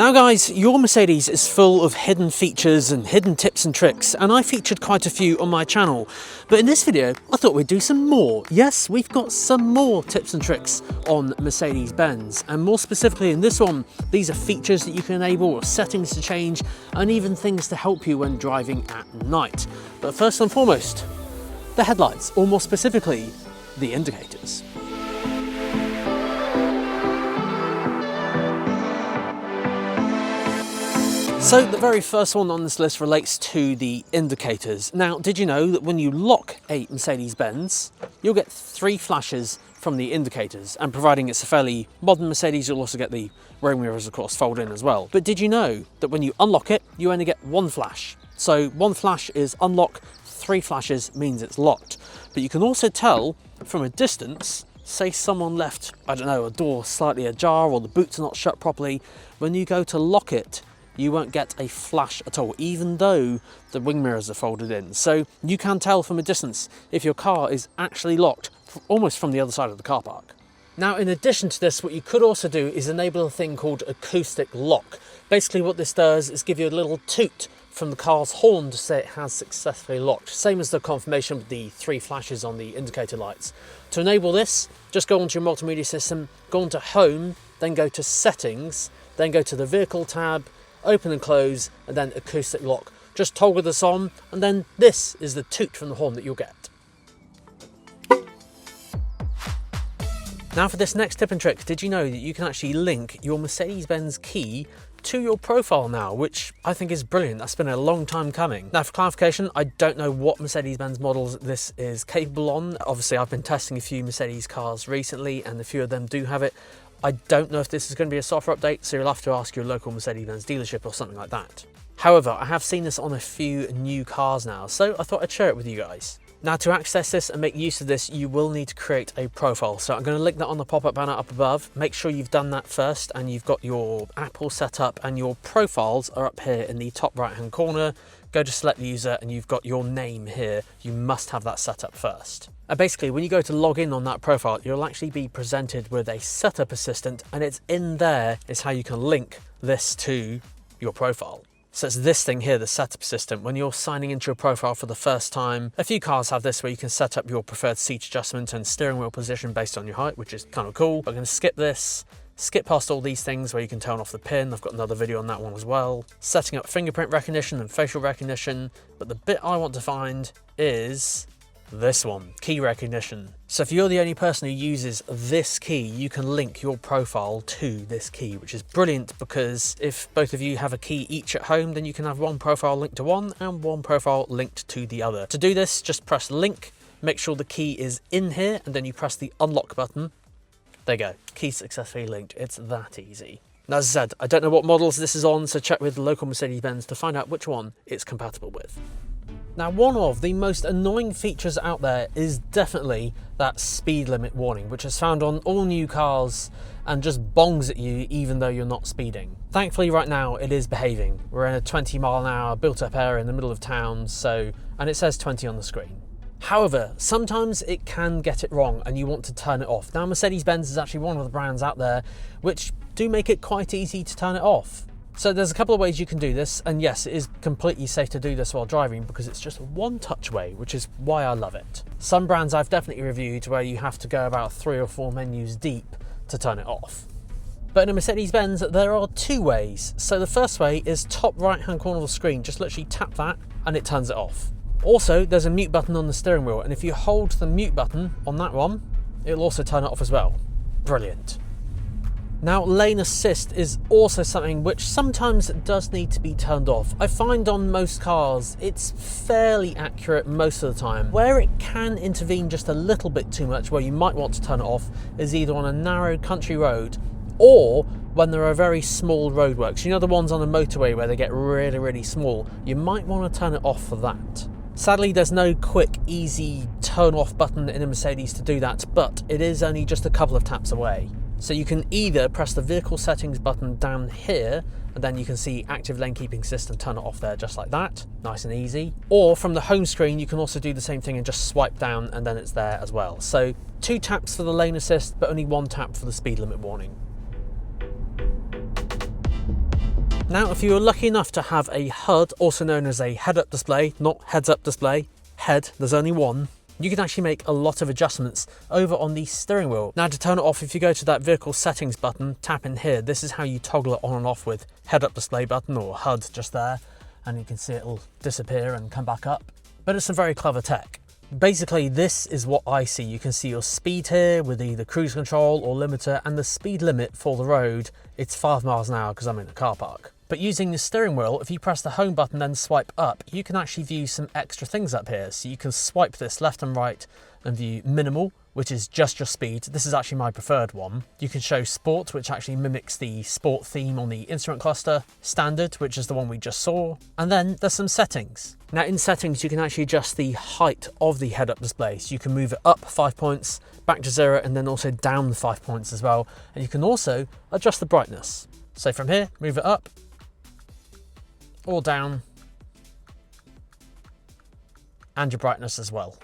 Now guys, your Mercedes is full of hidden features and hidden tips and tricks, and I featured quite a few on my channel. But in this video, I thought we'd do some more. Yes, we've got some more tips and tricks on Mercedes-Benz, and more specifically in this one, these are features that you can enable or settings to change, and even things to help you when driving at night. But first and foremost, the headlights, or more specifically, the indicators. So the very first one on this list relates to the indicators. Now, did you know that when you lock a Mercedes-Benz, you'll get 3 flashes from the indicators, and providing it's a fairly modern Mercedes, you'll also get the rear mirrors, of course, fold in as well. But did you know that when you unlock it, you only get 1 flash? So 1 flash is unlock, 3 flashes means it's locked. But you can also tell from a distance, say someone left, I don't know, a door slightly ajar or the boots are not shut properly, when you go to lock it, you won't get a flash at all, even though the wing mirrors are folded in. So you can tell from a distance if your car is actually locked almost from the other side of the car park. Now, in addition to this, what you could also do is enable a thing called acoustic lock. Basically what this does is give you a little toot from the car's horn to say it has successfully locked. Same as the confirmation with the 3 flashes on the indicator lights. To enable this, just go onto your multimedia system, go onto home, then go to settings, then go to the vehicle tab, open and close, and then acoustic lock. Just toggle this on, and then this is the toot from the horn that you'll get. Now for this next tip and trick, did you know that you can actually link your Mercedes-Benz key to your profile now, which I think is brilliant. That's been a long time coming. Now for clarification, I don't know what Mercedes-Benz models this is capable on. Obviously I've been testing a few Mercedes cars recently and a few of them do have it. I don't know if this is going to be a software update, so you'll have to ask your local Mercedes-Benz dealership or something like that. However, I have seen this on a few new cars now, so I thought I'd share it with you guys. Now to access this and make use of this, you will need to create a profile. So I'm going to link that on the pop-up banner up above. Make sure you've done that first and you've got your app all set up and your profiles are up here in the top right-hand corner. Go to select the user and you've got your name here. You must have that set up first. And basically, when you go to log in on that profile, you'll actually be presented with a setup assistant, and it's in there is how you can link this to your profile. So it's this thing here, the setup assistant. When you're signing into your profile for the first time, a few cars have this where you can set up your preferred seat adjustment and steering wheel position based on your height, which is kind of cool. I'm going to skip this. Skip past all these things where you can turn off the pin. I've got another video on that one as well. Setting up fingerprint recognition and facial recognition. But the bit I want to find is this one, key recognition. So if you're the only person who uses this key, you can link your profile to this key, which is brilliant because if both of you have a key each at home, then you can have one profile linked to one and one profile linked to the other. To do this, just press link, make sure the key is in here, and then you press the unlock button. There you go, key successfully linked. It's that easy. Now, as I said, I don't know what models this is on, so check with the local Mercedes-Benz to find out which one it's compatible with. Now, one of the most annoying features out there is definitely that speed limit warning, which is found on all new cars and just bongs at you even though you're not speeding. Thankfully, right now it is behaving. We're in a 20-mile-an-hour built-up area in the middle of town, and it says 20 on the screen. However, sometimes it can get it wrong and you want to turn it off. Now, Mercedes-Benz is actually one of the brands out there which do make it quite easy to turn it off. So there's a couple of ways you can do this, and yes, it is completely safe to do this while driving because it's just one touch away, which is why I love it. Some brands I've definitely reviewed where you have to go about 3 or 4 menus deep to turn it off. But in a Mercedes-Benz, there are 2 ways. So the first way is top right-hand corner of the screen. Just literally tap that and it turns it off. Also, there's a mute button on the steering wheel, and if you hold the mute button on that one, it'll also turn it off as well. Brilliant. Now, lane assist is also something which sometimes does need to be turned off. I find on most cars it's fairly accurate most of the time. Where it can intervene just a little bit too much, where you might want to turn it off, is either on a narrow country road or when there are very small roadworks. You know, the ones on the motorway where they get really, really small. You might want to turn it off for that. Sadly, there's no quick, easy turn off button in a Mercedes to do that, but it is only just a couple of taps away. So you can either press the vehicle settings button down here, and then you can see active lane keeping system, turn it off there just like that, nice and easy. Or from the home screen, you can also do the same thing and just swipe down and then it's there as well. So 2 taps for the lane assist, but only 1 tap for the speed limit warning. Now, if you were lucky enough to have a HUD, also known as a head-up display, not heads-up display, head, there's only one, you can actually make a lot of adjustments over on the steering wheel. Now, to turn it off, if you go to that vehicle settings button, tap in here, this is how you toggle it on and off with head-up display button or HUD just there, and you can see it'll disappear and come back up. But it's some very clever tech. Basically, this is what I see. You can see your speed here with either cruise control or limiter, and the speed limit for the road, it's 5 miles an hour because I'm in a car park. But using the steering wheel, if you press the home button and swipe up, you can actually view some extra things up here. So you can swipe this left and right and view minimal, which is just your speed. This is actually my preferred one. You can show sport, which actually mimics the sport theme on the instrument cluster. Standard, which is the one we just saw. And then there's some settings. Now in settings, you can actually adjust the height of the head-up display. So you can move it up 5 points, back to 0, and then also down 5 points as well. And you can also adjust the brightness. So from here, move it up or down, and your brightness as well.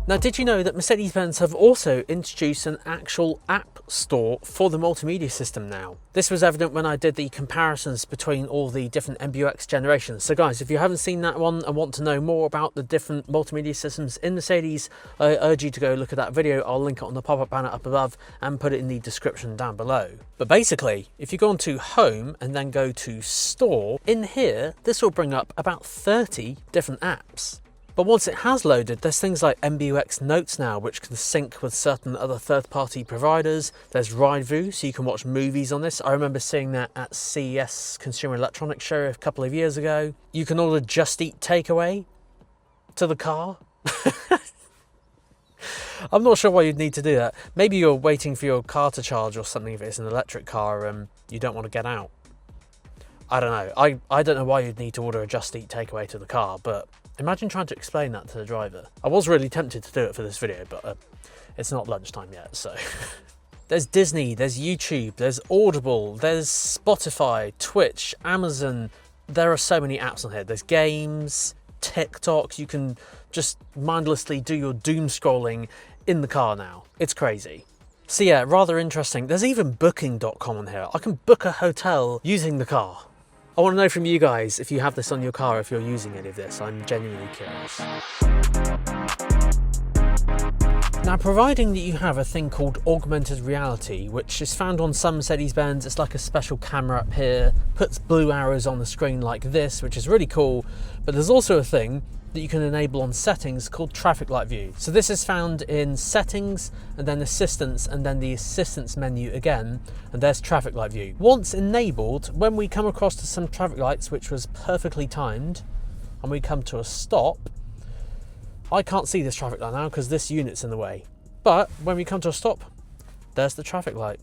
Now, did you know that Mercedes-Benz have also introduced an actual app store for the multimedia system now? This was evident when I did the comparisons between all the different MBUX generations. So guys, if you haven't seen that one and want to know more about the different multimedia systems in Mercedes, I urge you to go look at that video. I'll link it on the pop-up banner up above and put it in the description down below. But basically, if you go onto Home and then go to Store, in here, this will bring up about 30 different apps. But once it has loaded, there's things like MBUX Notes now, which can sync with certain other third-party providers. There's Ride View, so you can watch movies on this. I remember seeing that at CES Consumer Electronics Show a couple of years ago. You can order Just Eat Takeaway to the car. I'm not sure why you'd need to do that. Maybe you're waiting for your car to charge or something if it's an electric car and you don't want to get out. I don't know. I don't know why you'd need to order a Just Eat Takeaway to the car, but imagine trying to explain that to the driver. I was really tempted to do it for this video, but it's not lunchtime yet, so. There's Disney, there's YouTube, there's Audible, there's Spotify, Twitch, Amazon. There are so many apps on here. There's games, TikTok. You can just mindlessly do your doom scrolling in the car now. It's crazy. So yeah, rather interesting. There's even booking.com on here. I can book a hotel using the car. I want to know from you guys if you have this on your car, if you're using any of this. I'm genuinely curious. Now, providing that you have a thing called augmented reality, which is found on some Mercedes-Benz, it's like a special camera up here, puts blue arrows on the screen like this, which is really cool. But there's also a thing that you can enable on settings called traffic light view. So this is found in settings and then assistance and then the assistance menu again, and there's traffic light view. Once enabled, when we come across to some traffic lights, which was perfectly timed, and we come to a stop, I can't see this traffic light now because this unit's in the way. But when we come to a stop, there's the traffic light.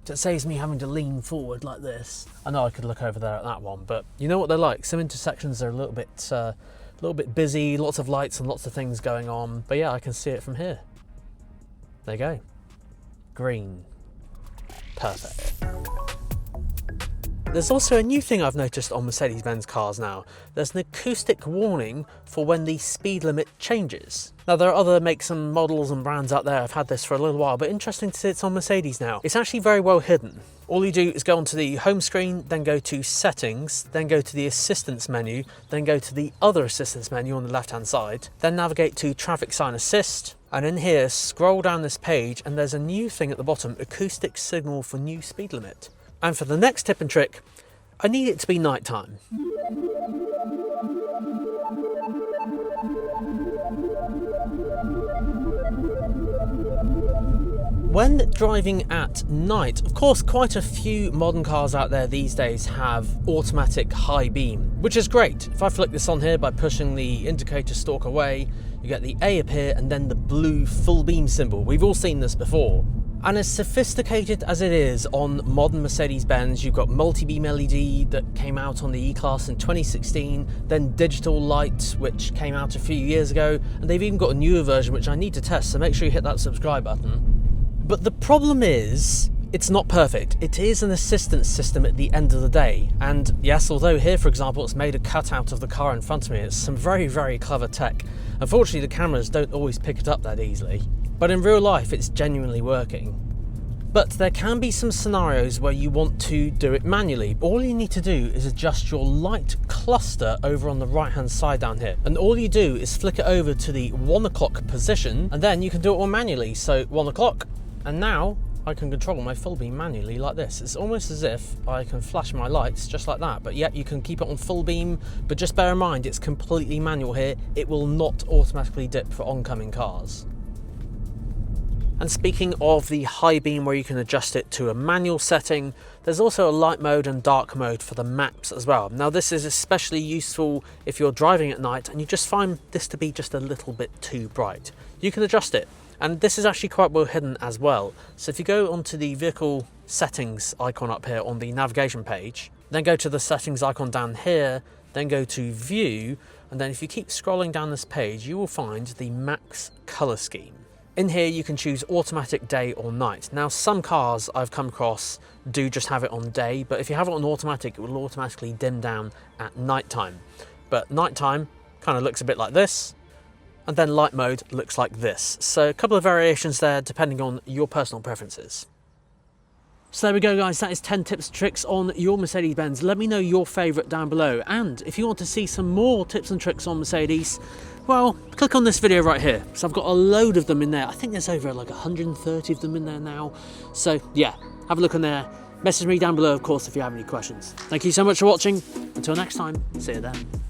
It saves me having to lean forward like this. I know I could look over there at that one, but you know what they're like. Some intersections are a little bit busy, lots of lights and lots of things going on. But yeah, I can see it from here. There you go. Green. Perfect. There's also a new thing I've noticed on Mercedes-Benz cars now. There's an acoustic warning for when the speed limit changes. Now, there are other makes and models and brands out there. I've had this for a little while, but interesting to see it's on Mercedes now. It's actually very well hidden. All you do is go onto the home screen, then go to settings, then go to the assistance menu, then go to the other assistance menu on the left-hand side, then navigate to traffic sign assist, and in here, scroll down this page, and there's a new thing at the bottom, acoustic signal for new speed limit. And for the next tip and trick, I need it to be nighttime. When driving at night, of course, quite a few modern cars out there these days have automatic high beam, which is great. If I flick this on here by pushing the indicator stalk away, you get the A appear and then the blue full beam symbol. We've all seen this before. And as sophisticated as it is on modern Mercedes-Benz, you've got multi-beam LED that came out on the E-Class in 2016, then digital light, which came out a few years ago, and they've even got a newer version, which I need to test, so make sure you hit that subscribe button. But the problem is, it's not perfect. It is an assistance system at the end of the day. And yes, although here, for example, it's made a cutout of the car in front of me, it's some very, very clever tech. Unfortunately, the cameras don't always pick it up that easily. But in real life, it's genuinely working. But there can be some scenarios where you want to do it manually. All you need to do is adjust your light cluster over on the right hand side down here. And all you do is flick it over to the 1 o'clock position, and then you can do it all manually. So 1 o'clock, and now I can control my full beam manually like this. It's almost as if I can flash my lights just like that, but yet you can keep it on full beam, but just bear in mind it's completely manual here. It will not automatically dip for oncoming cars. And speaking of the high beam where you can adjust it to a manual setting, there's also a light mode and dark mode for the maps as well. Now this is especially useful if you're driving at night and you just find this to be just a little bit too bright. You can adjust it. And this is actually quite well hidden as well. So if you go onto the vehicle settings icon up here on the navigation page, then go to the settings icon down here, then go to view, and then if you keep scrolling down this page, you will find the max color scheme. In here you can choose automatic day or night. Now some cars I've come across do just have it on day, but if you have it on automatic, it will automatically dim down at night time. But nighttime kind of looks a bit like this. And then light mode looks like this. So a couple of variations there depending on your personal preferences. So there we go guys, that is 10 tips and tricks on your Mercedes-Benz. Let me know your favourite down below. And if you want to see some more tips and tricks on Mercedes, well, click on this video right here. So I've got a load of them in there. I think there's over like 130 of them in there now. So yeah, have a look on there. Message me down below, of course, if you have any questions. Thank you so much for watching. Until next time, see you then.